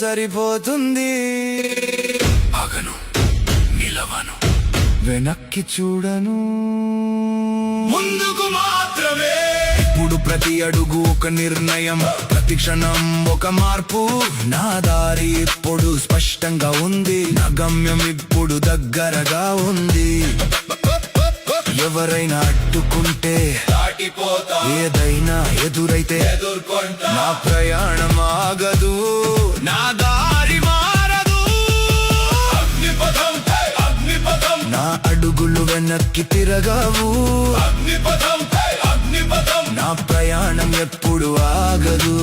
సరిపోతుంది. ఆగను, నిలవను, వెనక్కి చూడను, ముందుకు మాత్రమే. ఇప్పుడు ప్రతి అడుగు ఒక నిర్ణయం, ప్రతి క్షణం ఒక మార్పు. నా దారి ఇప్పుడు స్పష్టంగా ఉంది, నా గమ్యం ఇప్పుడు దగ్గరగా ఉంది. ఎవరైనా అడ్డుకుంటే ఏదైనా ఎదురైతే నా ప్రయాణం ఆగదు, నా దారి మారదు. నా అడుగులు వెనక్కి తిరగవు, నా ప్రయాణం ఎప్పుడు ఆగదు.